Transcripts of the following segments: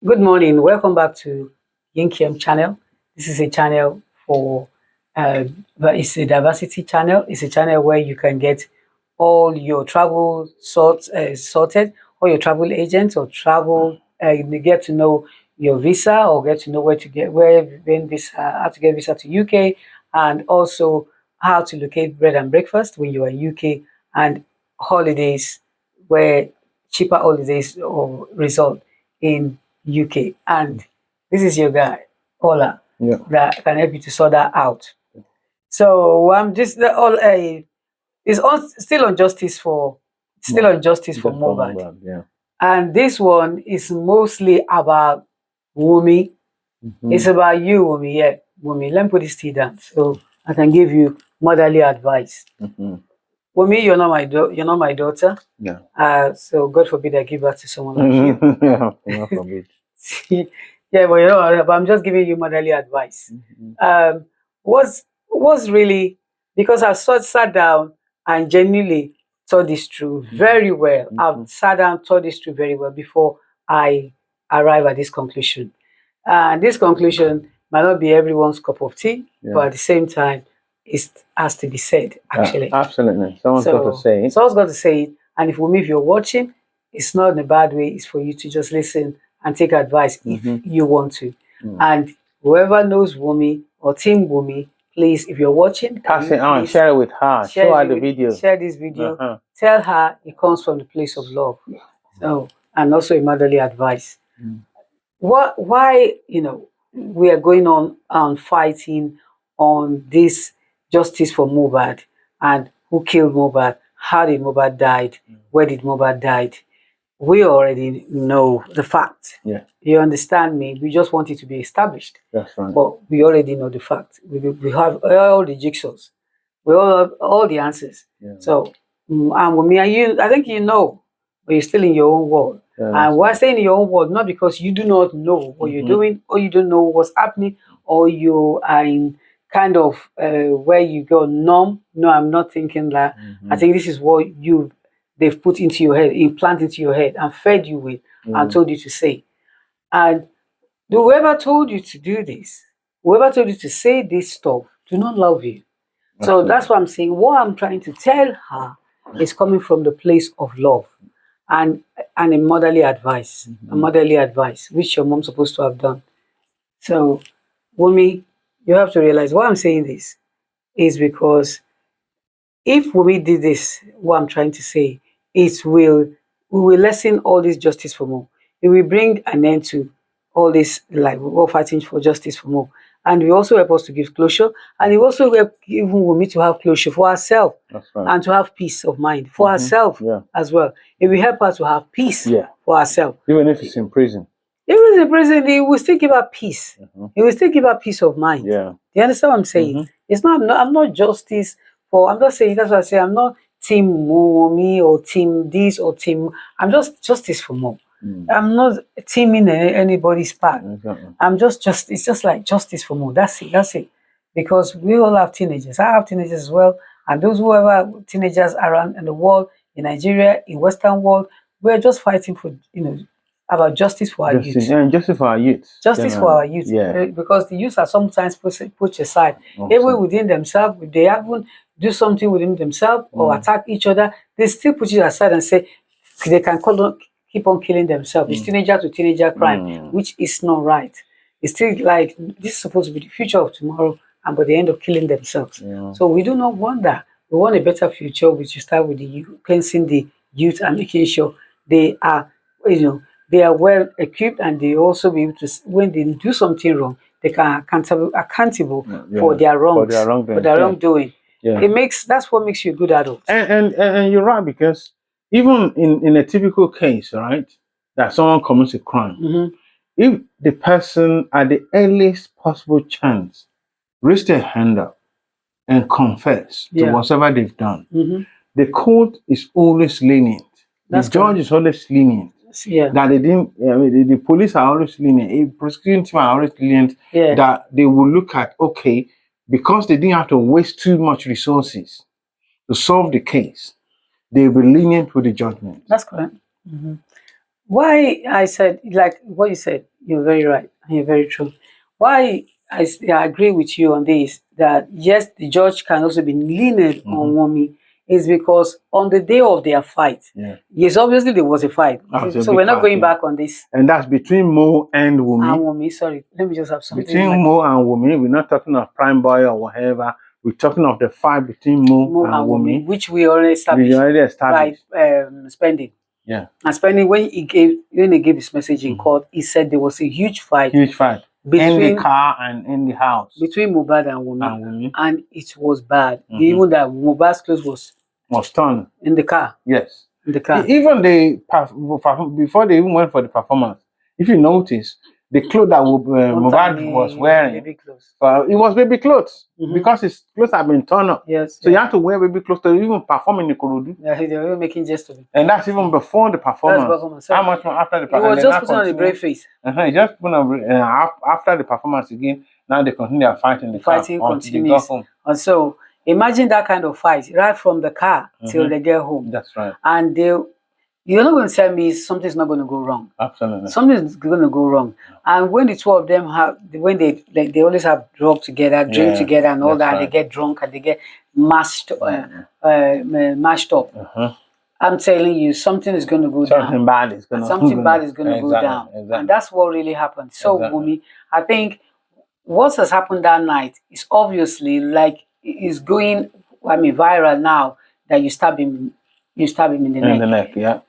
Good morning. Welcome back to Yinkiem channel. This is a channel for, but it's a diversity channel. It's a channel where you can get all your travel sorted, all your travel agents or travel. You get to know your visa or get to know how to get visa to UK, and also how to locate bread and breakfast when you are in UK, and holidays where cheaper holidays or result in UK. And this is your guy, Ola, Yeah. that can help you to sort that out. So I'm just all is on still on justice for Mohbad. Mohbad, yeah. And this one is mostly about Wunmi. It's about you, Wunmi. Yeah, Wunmi. Let me put this tea down so I can give you motherly advice. Wunmi, you're not my daughter. Yeah. So God forbid I give birth to someone like you. Yeah, God forbid. Yeah, but I'm just giving you motherly advice. Was really because I sat down and genuinely thought this through very well. I've sat down, thought this through very well before I arrive at this conclusion. And this conclusion might not be everyone's cup of tea, but at the same time, it has to be said, actually. Absolutely. Someone's got to say it. Someone's got to say it. And if you're watching, it's not in a bad way. It's for you to just listen and take advice if you want to. And whoever knows Wunmi or Team Wunmi, please, if you're watching, pass it on, share it with her, show her the video. Share this video. Tell her it comes from the place of love. So, and also a motherly advice. Why, we are going on and fighting on this justice for Mohbad and who killed Mohbad, how did Mohbad died, where did Mohbad died. We already know the fact. Yeah. You understand me? We just want it to be established. That's right. But we already know the fact. We have all the jigsaws. We all have all the answers. Yeah. So, and with me and you, I think you know, but you're still in your own world. Yeah, and why staying in your own world? Not because you do not know what you're doing, or you don't know what's happening, or you are in kind of where you go numb. No, I'm not thinking that. I think this is what they've put into your head, implanted into your head, and fed you with, and told you to say. And whoever told you to do this, whoever told you to say this stuff, do not love you. So that's what I'm saying. What I'm trying to tell her is coming from the place of love and a motherly advice, which your mom's supposed to have done. So, Wunmi, you have to realize why I'm saying this is because if Wunmi did this, what I'm trying to say, we will lessen all this justice for more. It will bring an end to all this, like we're all fighting for justice for more. And we also help us to give closure, and it also help even Wunmi to have closure for herself. That's right. And to have peace of mind for herself as well. It will help her to have peace for herself. Even if it's in prison. Even if it's in prison, it will still give her peace. It will still give her peace of mind. Yeah. You understand what I'm saying? It's not. I'm not justice for. I'm not saying that's what I say. I'm not team Wunmi or team this or team. I'm just justice for more. I'm not teaming anybody's part. I'm just it's just like justice for more. That's it. Because we all have teenagers. I have teenagers as well. And those who have teenagers around in the world, in Nigeria, in Western world, we're just fighting for, about justice for our youth. Yeah, justice for our youth. Justice for our youth. Yeah. Because the youth are sometimes put aside. Even within themselves, if they haven't do something within themselves or attack each other, they still put it aside and say they can keep on killing themselves. It's teenager to teenager crime, which is not right. It's still like this is supposed to be the future of tomorrow, and by the end of killing themselves. Yeah. So we do not want that. We want a better future, which you start with the youth, cleansing the youth and making sure they are, they are well equipped, and they also be able to, when they do something wrong, they can accountable for their wrongs, for their wrongdoing. Yeah. That's what makes you a good adult. And you're right, because even in a typical case, right, that someone commits a crime, if the person at the earliest possible chance raise their hand up and confess to whatever they've done, the court is always lenient. The judge is always lenient. That they didn't. The police are always lenient. Prosecuting team are always lenient. That they will look at, okay, because they didn't have to waste too much resources to solve the case, they will be lenient with the judgment. That's correct. Why I said, like what you said, You're very right. You're very true. Why I agree with you on this, that yes, the judge can also be lenient on Wunmi, is because on the day of their fight, yes, obviously there was a fight. So we're not going back on this. And that's between Mo and Wunmi. And Wunmi, sorry, let me just have something. Between Mo and Wunmi, we're not talking of Prime Boy or whatever. We're talking of the fight between Mo and Wunmi, which we already established, by Spending. Yeah. And Spending, when he gave his message in court, he said there was a huge fight. Between in the car and in the house. Between Mohbad and Wunmi. And it was bad. Even that Mohbad's clothes was torn. In the car. Yes. In the car. Even before they even went for the performance, if you notice, the clothes that Mohbad was wearing, baby clothes. It was baby clothes because his clothes have been torn up. Yes. So you have to wear baby clothes to even perform in the Kurudu. Yeah, they were making jest of it. And that's even before the performance. How much more after the performance? He was just putting on a brave face. He just put on after the performance again. Now they continue their fighting. The fighting continues. And so imagine that kind of fight right from the car till they get home. That's right. And you're not going to tell me something's not going to go wrong. Absolutely. Something's going to go wrong. And when the two of them they always have drugs together, drink together and all that, they get drunk and they get mashed up. I'm telling you, something is going to go down. Something bad is going to go down. Exactly. And that's what really happened. So, Wunmi, I think what has happened that night is obviously is going, viral now, that you stab him in the neck. Yeah.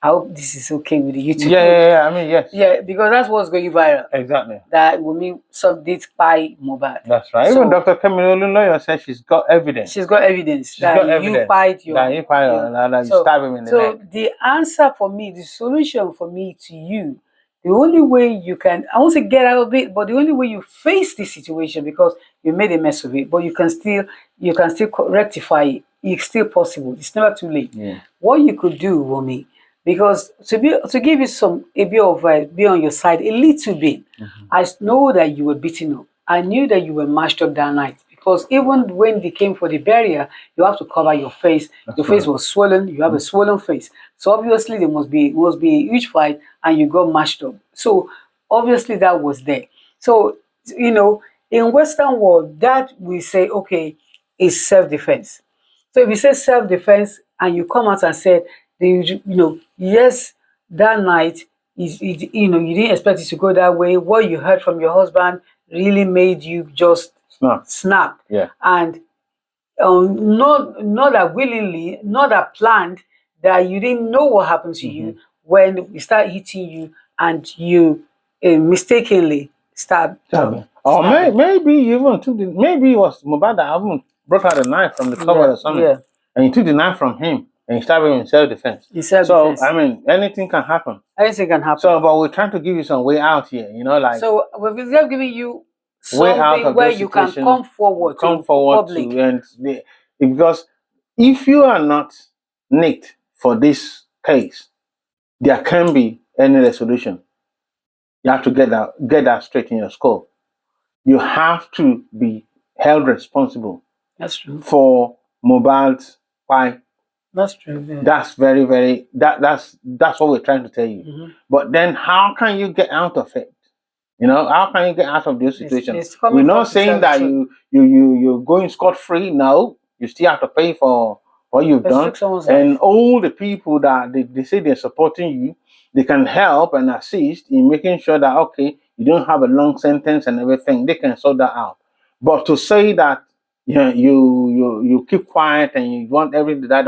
I hope this is okay with the YouTube. Yeah. I mean, yes. Yeah, because that's what's going viral. Exactly. That Wunmi did by Mohbad. That's right. Even Dr. Kemilolu lawyer said she's got evidence. She's got evidence that you spied your. That you stab him in the neck. So the answer for me, the solution for me to you, the only way you can, I won't say get out of it, but the only way you face this situation, because you made a mess of it, but you can still rectify it. It's still possible. It's never too late. Yeah. What you could do, Wunmi, because to give you a bit of be on your side a little bit. I know that you were beaten up. I knew that you were mashed up that night, because even when they came for the burial, you have to cover your face. Your face was swollen. You have a swollen face. So obviously there must be a huge fight, and you got mashed up. So obviously that was there. So in Western world, that we say okay is self-defense. So if you say self-defense and you come out and say, yes, that night you didn't expect it to go that way. What you heard from your husband really made you just snap. Yeah. And not that willingly, not that planned, that you didn't know what happened to you when we start hitting you and you mistakenly stabbed. Or maybe even maybe it was Mohbad that haven't brought out a knife from the cupboard or something. Yeah. And he took the knife from him and he stabbed him in self-defense. So, I mean, anything can happen. Anything can happen. So, but we're trying to give you some way out here, So, we're just giving you something where you can come forward to public. Because if you are not nicked for this case, there can be any resolution. You have to get that straight in your skull. You have to be held responsible. That's true. For Mohbad's fight. That's true. Yeah. That's very, very. That's what we're trying to tell you. But then, how can you get out of it? How can you get out of this situation? We're not saying that you're going scot-free. No, you still have to pay for what you've done. And all the people that they say they're supporting you, they can help and assist in making sure that okay, you don't have a long sentence and everything. They can sort that out. But to say that you keep quiet and you want everything that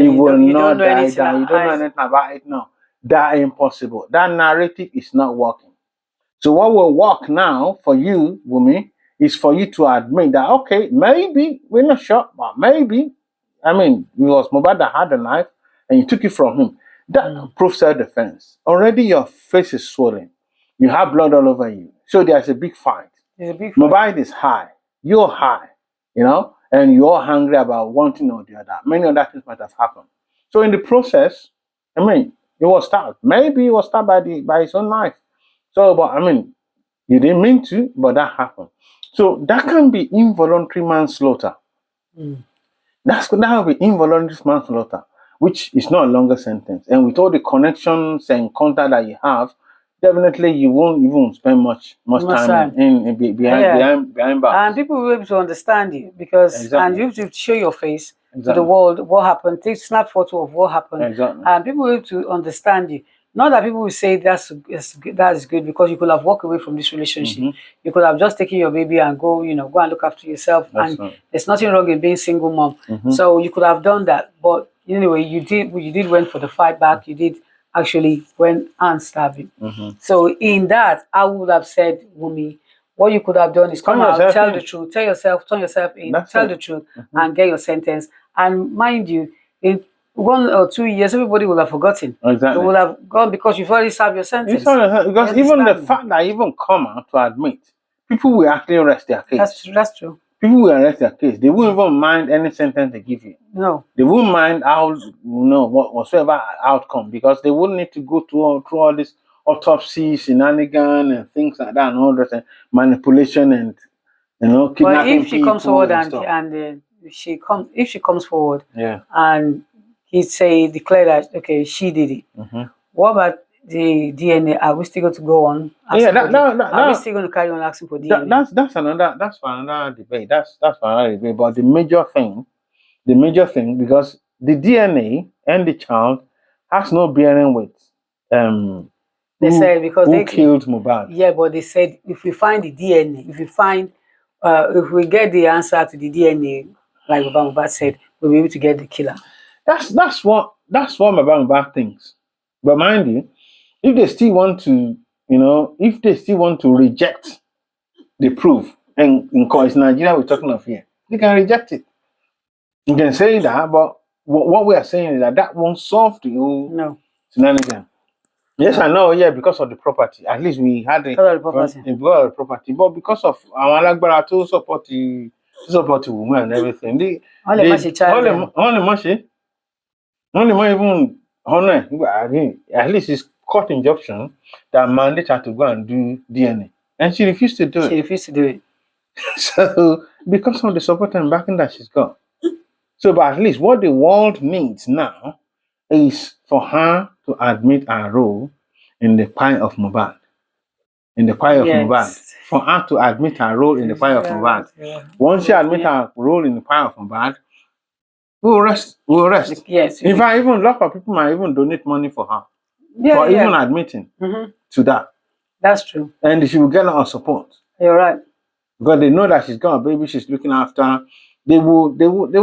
you will not die, that you don't know anything about it. No, that's impossible. That narrative is not working. So what will work now for you, Wunmi, is for you to admit that okay, maybe we're not sure, but maybe, it was Mohbad that had the knife and you took it from him. That proves self-defense. Already your face is swollen. You have blood all over you. So there's a big fight. Mohbad is high. You're high. And you're hungry about one thing or the other. Many other things might have happened. So in the process, it was stabbed. Maybe it was stabbed by his own knife. So, but you didn't mean to, but that happened. So that can be involuntary manslaughter. That will be involuntary manslaughter, which is not a longer sentence. And with all the connections and contact that you have, definitely you won't even spend much time behind bars. And people will be able to understand you because and you have to show your face to the world what happened. Take snap photo of what happened. And people will be able to understand you. Not that people will say that's good because you could have walked away from this relationship. You could have just taken your baby and go and look after yourself. There's nothing wrong in being single mom. So you could have done that. But anyway, you did went for the fight back. You did actually went and stabbed him. So in that, I would have said, Wunmi, what you could have done is come out, tell the truth, turn yourself in, tell the truth, and get your sentence. And mind you, in 1 or 2 years, everybody will have forgotten. They will have gone because you've already served your sentence. Because even the fact that I even come out to admit, people will actually rest their case. That's true. People will arrest their case. They won't even mind any sentence they give you. No. They won't mind whatsoever outcome because they won't need to go through all this autopsy, shenanigan, and things like that, and all that manipulation and kidnapping. But if she comes forward if she comes forward, and he declare that okay, she did it. What about the DNA? Are we still going to go on? Are we still going to carry on asking for DNA? That's for another debate. That's for another debate. But the major thing, because the DNA and the child has no bearing with they said because who killed Mohbad. Yeah, but they said if we find the DNA, if we get the answer to the DNA, like Mohbad said, we'll be able to get the killer. That's what Mohbad thinks. But mind you, if they still want to, reject the proof, and in Nigeria we're talking of here, they can reject it. You can say that, but what we are saying is that won't solve the whole scenario. Yes, I know. Yeah, because of the property. At least we had because of the property, but because of our Alagbara to support the women and everything. Only even honor. I mean, at least it's court injunction that mandate her to go and do DNA, and she refused to do it. So because of the support and backing that she's got. So, but at least what the world needs now is for her to admit her role in the crime of Mohbad. For her to admit her role in the crime of Mohbad. Once she admits her role in the crime of Mohbad, we'll rest. Yes. In fact, even a lot of people might even donate money for her. Even admitting to that. That's true. And she will get a lot of support. You're right. Because they know that she's got a baby she's looking after. They wouldn't mind. They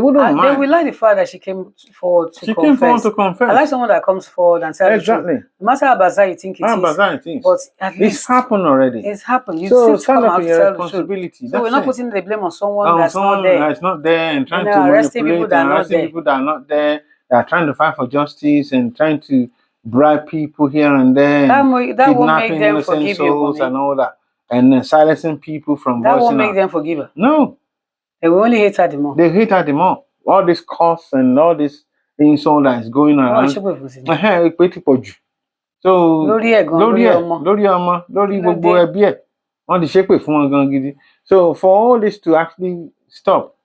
will like the fact that she came forward to confess. I like someone that comes forward and says exactly. No matter how bizarre you think it is. But at least it's happened already. It's happened. You so still come out to tell the truth. So we're not putting the blame on someone that's not there. That's not there and trying to arresting manipulate people that are not there. They are trying to fight for justice and trying to bribe people here and there. That won't make them forgive you. And all that. And silencing people from voicing out. That won't make them forgive her. No. They will only hate her the more. They hate her the more. All this cost and all this insult that is going around. So so for all this to actually stop,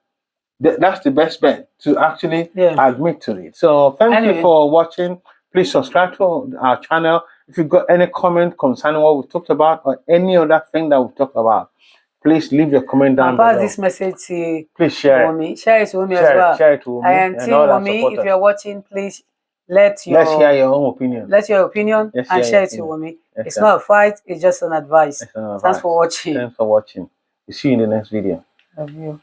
that's the best bet to actually admit to it. So thank you for watching. Please subscribe to our channel. If you've got any comment concerning what we talked about or any other thing that we talked about, please leave your comment down below. Pass this message to please share Wunmi. Share it to Wunmi as well. Share it to Wunmi. And Wunmi, if you're watching, please let's hear your own opinion. Let's hear your opinion and share it to Wunmi. It's not a fight, it's just an advice. Thanks for watching. Thanks for watching. We'll see you in the next video. Love you.